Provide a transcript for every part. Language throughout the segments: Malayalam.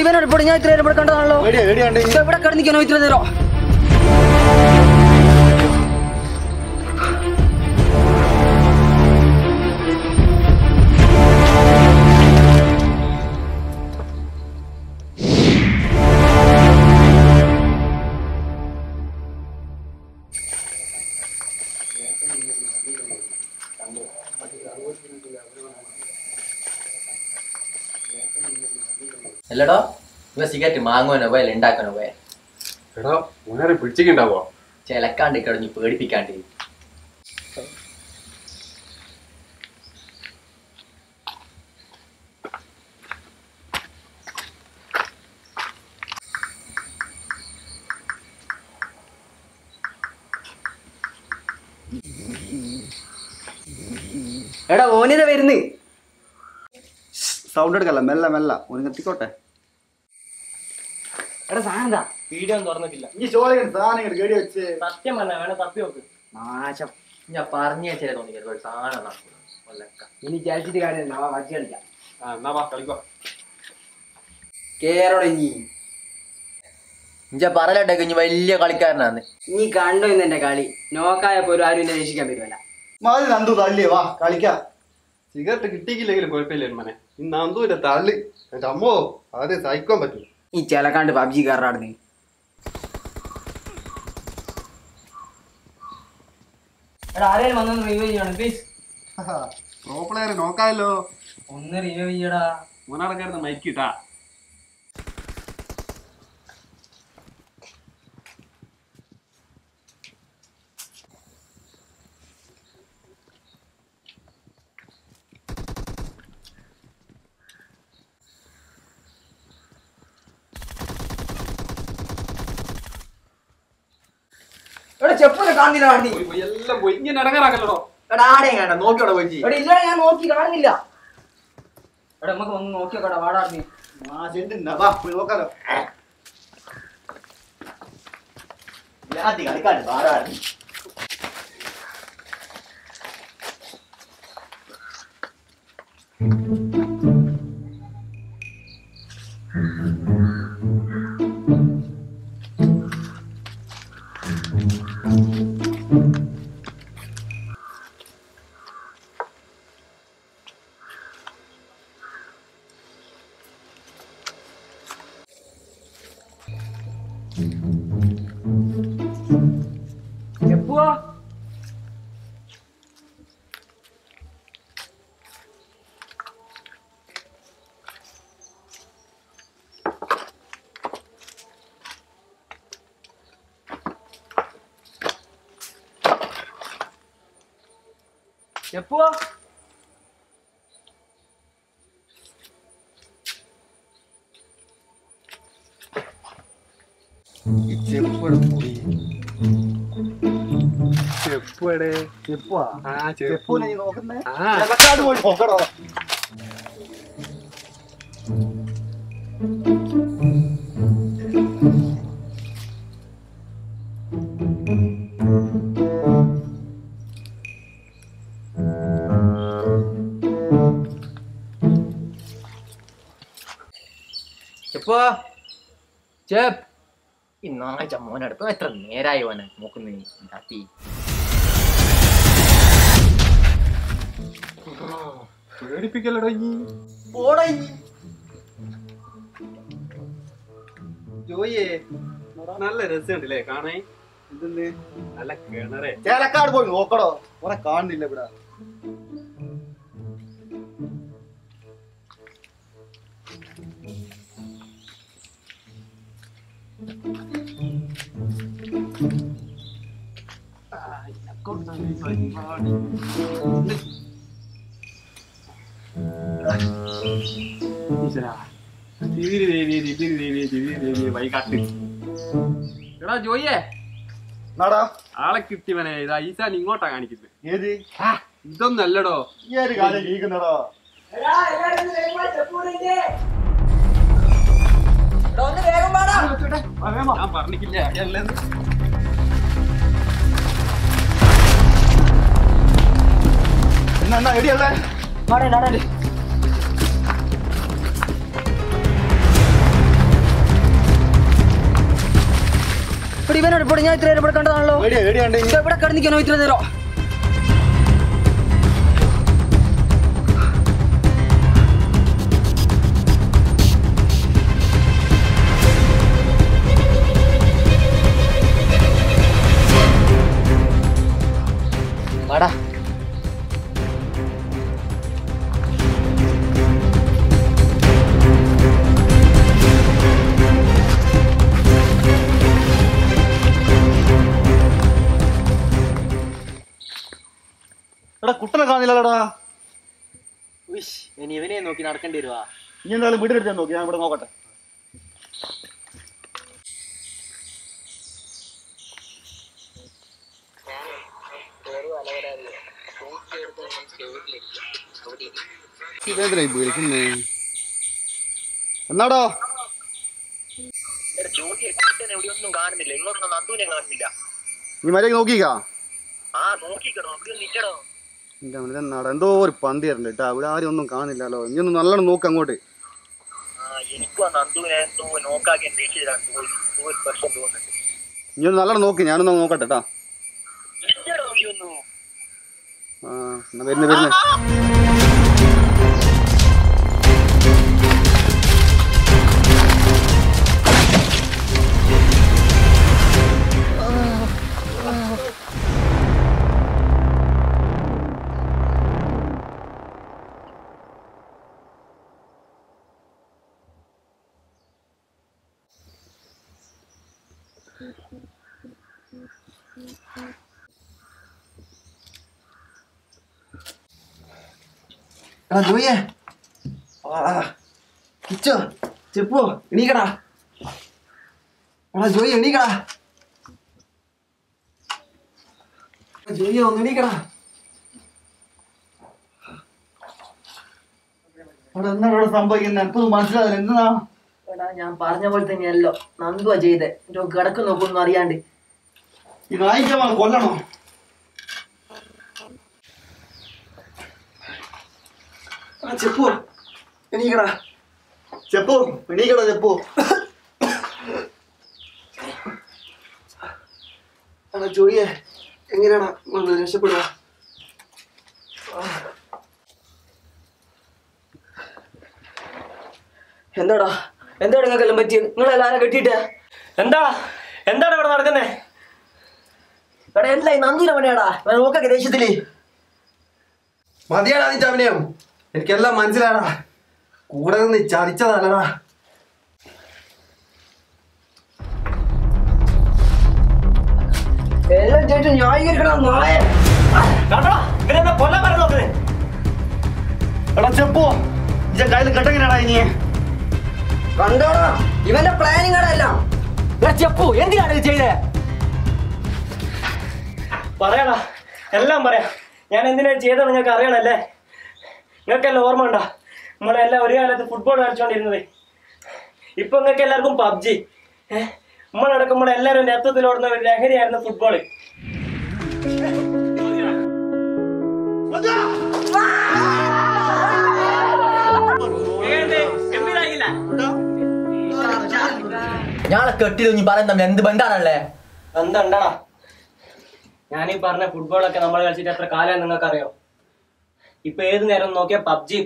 ഇവനോട് ഞാൻ ഇത്ര നേരം ഇവിടെ കണ്ടതാണല്ലോ. ഇവിടെ കിടന്നിക്കണോ ഇത്ര നേരം? അല്ലടോ ഇവ സിഗരറ്റ് മാങ്ങുവാനോ പോയാൽ ഉണ്ടാക്കാനോ പോയാൽ എടാ മോനെ പിടിച്ചിട്ടുണ്ടാവോ? ചിലക്കാണ്ട് കിടഞ്ഞ് പേടിപ്പിക്കാണ്ട്. എടാ ഓനിത വരുന്ന്. സൗണ്ട് എടുക്കല്ല, മെല്ല മെല്ല ഓന് കത്തിക്കോട്ടെ. എടാ സാധനം വീഡിയോ ഒന്നും തുറന്നിട്ടില്ല. സത്യം പറഞ്ഞ വേണം തപ്പി നോക്ക്. നാശം ഞാൻ പറഞ്ഞു വെച്ചാൽ തോന്നിക്കരുത് ഒരു സാധനം നടക്കും. ഇനി വിചാരിച്ചിട്ട് കാര്യമില്ല, വച്ച് കളിക്കാം. എന്നാ വാ കളിക്കോ. കേറോടെ ഇനി പറയട്ടെ കുഞ്ഞ് വലിയ കളിക്കാരനാന്ന്. നീ കണ്ടോ ഇന്ന് എന്റെ കളി? നോക്കായപ്പോ ഒരു ആരും എന്നെ രക്ഷിക്കാൻ പറ്റുമല്ല. മതി നന്ദു തള്ളി വാ കളിക്കാം. സിഗരറ്റ് കിട്ടിയില്ലെങ്കിലും കുഴപ്പമില്ല മനെ. ഈ നന്ദൂന്റെ തള്ളി എന്റെ അമ്മോ ആദ്യം സഹിക്കാൻ പറ്റും. ഈ ചിലക്കാണ്ട് പബ്ജി കയറാടുന്ന്. ആരെയും വന്നൊന്ന് റിവ്യൂ ചെയ്യണം പ്ലീസ്. Pro player നോക്കാമല്ലോ. ഒന്ന് റിവ്യൂ ചെയ്യടാ. മൂന്നാടക്കാരുന്ന് മൈക്കിട്ടാ. ചെപ്പൊക്കെ കാണുന്നില്ല വണ്ടി. എല്ലാം പോയി ഇങ്ങനെ ഇടങ്ങാറാക്കല്ലോ. ആടെയും കണ്ട നോക്കിയോടെ പോയി. ഇവിടെ ഇല്ല, ഞാൻ നോക്കി കാണുന്നില്ല. ഇവിടെ നമുക്ക് ഒന്ന് നോക്കിയോക്കടാ വാടാർന്ന്. നോക്കാലോ. കളിക്കാണ്ട് പാടാടി. എപ്പോ എപ്പോ ഈ നാഴ്ച മോനടുത്ത് എത്ര നേരായി മോനെ നോക്കുന്നേ രാത്തി. പേടിപ്പിക്കലടോ ഈ ജോയേ. നല്ല രസമുണ്ടല്ലേ കാണേ. ഇതെന്ത് നല്ല കിണറേ. ചേലക്കാട് പോയി നോക്കടോ, ഓനെ കാണുന്നില്ല ഇവിടെ. എടാ ജോയിയെ ആളെ കിട്ടിവനെ. ഇതാ ഈസാൻ ഇങ്ങോട്ടാ കാണിക്കുന്നത്. ഏത് ഇതൊന്നല്ലടോ. ഈ ഒരു കാര്യം ജീവിക്കുന്നടോ. വേഗം പാടാ. ഞാൻ പറഞ്ഞിട്ടില്ല. എന്നാ എടിയല്ലേ ആടേ ഇവനോട് ഇപ്പോൾ ഞാൻ ഇത്ര നേരം ഇവിടെ കണ്ടതാണല്ലോ. ഇവിടെ കിടന്നിക്കണോ ഇത്ര നേരം? വാടാ. എടാ കുട്ടനെ കാണില്ലടാ. ഇനി ഇവനെ നോക്കി നടക്കേണ്ടി വരുവാ. നീ എന്തായാലും വീട്ടിലെടുത്ത് നോക്കി, ഞാൻ ഇവിടെ നോക്കട്ടെ. എന്നാടോ നീ മര്യാദ നോക്കിക്കാ? എന്നാടാ എന്തോ ഒരു പന്തി തരണ്ട് കേട്ടാ. ഇവിടെ ആരും ഒന്നും കാണുന്നില്ലല്ലോ. ഇനി ഒന്ന് നല്ലോണം നോക്ക് അങ്ങോട്ട്. ഇനി ഒന്ന് നല്ലോണം നോക്കി, ഞാനൊന്ന് നോക്കട്ടെ കേട്ടാ. ആ എന്നാ വരുന്നു. ജോയെ കിച്ചോ ചെപ്പോ എണീക്കടാ. ജോയി എണീക്കടാ. ജോയി ഒന്ന് എണീക്കടാ. എന്താണ് സംഭവിക്കുന്നത്? എനിക്കൊന്നും മനസ്സിലാവില്ല. എന്താ ഞാൻ പറഞ്ഞ പോലെ തന്നെയല്ലോ നന്ദുവാ ചെയ്തേ. കിടക്ക് നോക്കൊന്നും അറിയാണ്ട്. ഈ നായിക്കമാണ് കൊല്ലണോ? ചെപ്പോ എണീക്കടാ. ചെപ്പോ എണീക്കടാ. ചെപ്പോ ജോയിയെ എങ്ങനെയാടാ രക്ഷപ്പെടുക? എന്താടാ നിങ്ങൾക്കെല്ലാം പറ്റി? നിങ്ങളെല്ലാരും കെട്ടിയിട്ട് എന്താണ് ഇവിടെ നടക്കുന്നേ? എടാ എന്തായി നന്ദുവിനെ പണിയാടാ നോക്കൊക്കെ ദേഷ്യത്തില്. മതിയാടാ നീ അഭിനയം. എനിക്കെല്ലാം മനസ്സിലാടാ. കൂടെ നിന്ന് ചതിച്ചതല്ലടാ. എല്ലാം ചേട്ടൻ ന്യായീകരിക്കണം. നാളെ എടാ ചെപ്പോ ഇജ കയ്യിൽ കെട്ടെങ്ങനെയാടാ ഇനി? കണ്ടോടാ ഇവന്റെ പ്ലാനിങ് എല്ലാം. ചെപ്പു എന്തിനാണ് ഇത് ചെയ്തേ? പറയാടാ, എല്ലാം പറയാം. ഞാൻ എന്തിനാണ് ചെയ്തത് നിങ്ങൾക്ക് അറിയണല്ലേ? നിങ്ങൾക്കെല്ലാം ഓർമ്മ ഉണ്ടോ? നമ്മളെല്ലാം ഒരു കാലത്ത് ഫുട്ബോൾ കളിച്ചുകൊണ്ടിരുന്നത്. ഇപ്പൊ നിങ്ങൾക്ക് എല്ലാവർക്കും പബ്ജി. നമ്മളടക്കം നമ്മളെല്ലാവരും രക്തത്തിലോടുന്ന ഒരു ലഹരിയായിരുന്നു ഫുട്ബോള്. ഞാളെ കെട്ടിയത് നീ പറയുന്ന എന്ത് ബന്ധാണല്ലേ? എന്താ ഞാനീ പറഞ്ഞ ഫുട്ബോളൊക്കെ നമ്മൾ കളിച്ചിട്ട് എത്ര കാലം നിങ്ങൾക്ക് അറിയോ? ഇപ്പൊ ഏത് നേരം നോക്കിയാൽ പബ്ജി.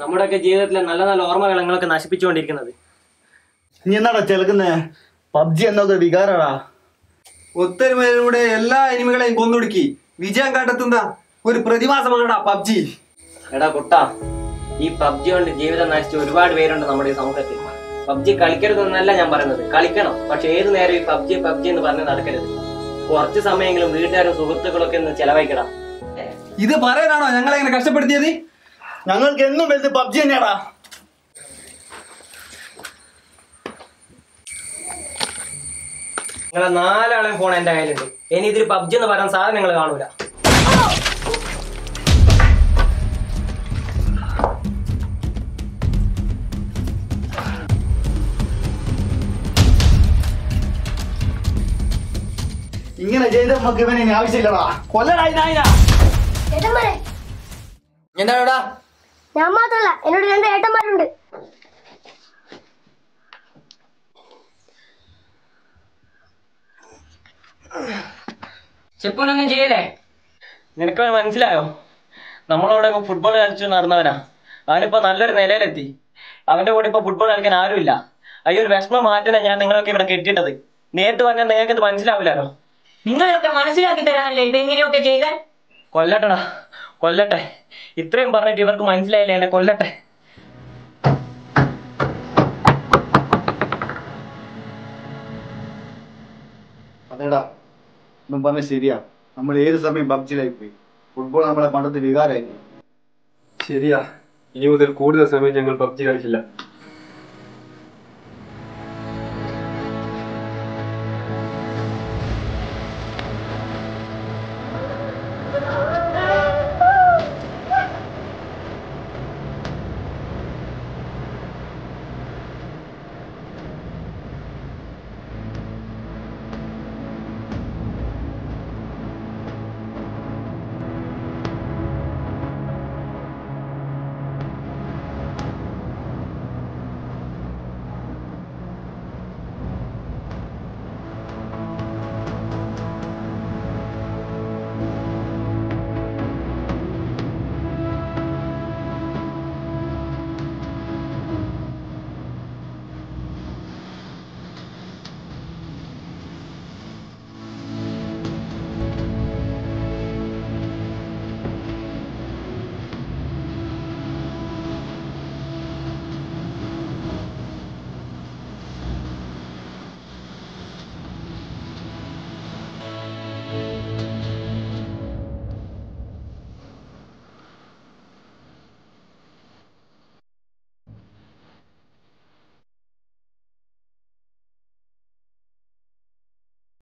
നമ്മുടെയൊക്കെ ജീവിതത്തിലെ നല്ല നല്ല ഓർമ്മകൾ നിങ്ങളൊക്കെ നശിപ്പിച്ചുകൊണ്ടിരിക്കുന്നത്. നീ എന്നാടാ ചെലക്കുന്നേ? പബ്ജി എന്നത് വികാരടാ. ഒത്തൊരുമയിലൂടെ എല്ലാ എനിമികളെയും കൊന്നൊടുക്കി വിജയം കണ്ടെത്തുന്ന ഒരു പ്രതിഭാസമാണടാ പബ്ജി. എടാ കുട്ടാ, ഈ പബ്ജി കൊണ്ട് ജീവിതം നശിച്ച ഒരുപാട് പേരുണ്ട് നമ്മുടെ ഈ സമൂഹത്തിൽ. പബ്ജി കളിക്കരുതെന്നല്ല ഞാൻ പറയുന്നത്, കളിക്കണം. പക്ഷെ ഏത് നേരം ഈ പബ്ജി എന്ന് പറഞ്ഞ് നടക്കരുത്. കുറച്ച് സമയമെങ്കിലും വീട്ടുകാരും സുഹൃത്തുക്കളൊക്കെ ഒന്ന് ചെലവഴിക്കണം. ഇത് പറയാനാണോ ഞങ്ങളെ ഇങ്ങനെ കഷ്ടപ്പെടുത്തിയത്? ഞങ്ങൾക്ക് എന്നും വലുത് പബ്ജി തന്നെയാടാ. നിങ്ങളെ 4 ആളെയും ഫോൺ എന്റെ കയ്യിലുണ്ട്. ഇനി ഇതിൽ പബ്ജി എന്ന് പറയാൻ സാധനം നിങ്ങൾ കാണൂല. ഇങ്ങനെ ചെയ്ത് നമുക്ക് ഇവനെ ഇനി ആവശ്യമില്ലടാ. കൊല്ലടാ നായിന. ഏട്ടന്മാരെ എന്താടാ? ഞാൻ മാത്രല്ല, എന്നോട് 2 ഏട്ടന്മാരുണ്ട്. ചെപ്പൊന്നും ചെയ്യല്ലേ? നിനക്ക് മനസ്സിലായോ? നമ്മളവിടെ ഫുട്ബോൾ കളിച്ചു നടന്നവനാ. അവനിപ്പോ നല്ലൊരു നിലയിലെത്തി. അവന്റെ കൂടെ ഇപ്പൊ ഫുട്ബോൾ കളിക്കാൻ ആരുമില്ല. അയ്യോ, ഒരു വിഷമം മാറ്റാനാ ഞാൻ നിങ്ങളൊക്കെ ഇവിടെ കെട്ടിയിട്ടത്. നേരിട്ട് പറഞ്ഞാൽ നിങ്ങൾക്ക് ഇത് മനസ്സിലാവില്ലല്ലോ. നിങ്ങളൊക്കെ മനസ്സിലാക്കി തരാനല്ലേ ഇതെങ്ങനെയൊക്കെ ചെയ്താൽ? കൊല്ലട്ടടാ, കൊല്ലട്ടെ. ഇത്രയും പറഞ്ഞിട്ട് ഇവർക്ക് മനസ്സിലായില്ലേ? എന്നെ കൊല്ലട്ടെ. അതേടാ, ഒന്നും പറഞ്ഞ ശരിയാ. നമ്മൾ ഏത് സമയം പബ്ജിയിലായി പോയി. ഫുട്ബോൾ നമ്മളെ പണ്ടത്തെ വികാരമായി. ശരിയാ, ഇനി മുതൽ കൂടുതൽ സമയം ഞങ്ങൾ പബ്ജി കളിക്കില്ല.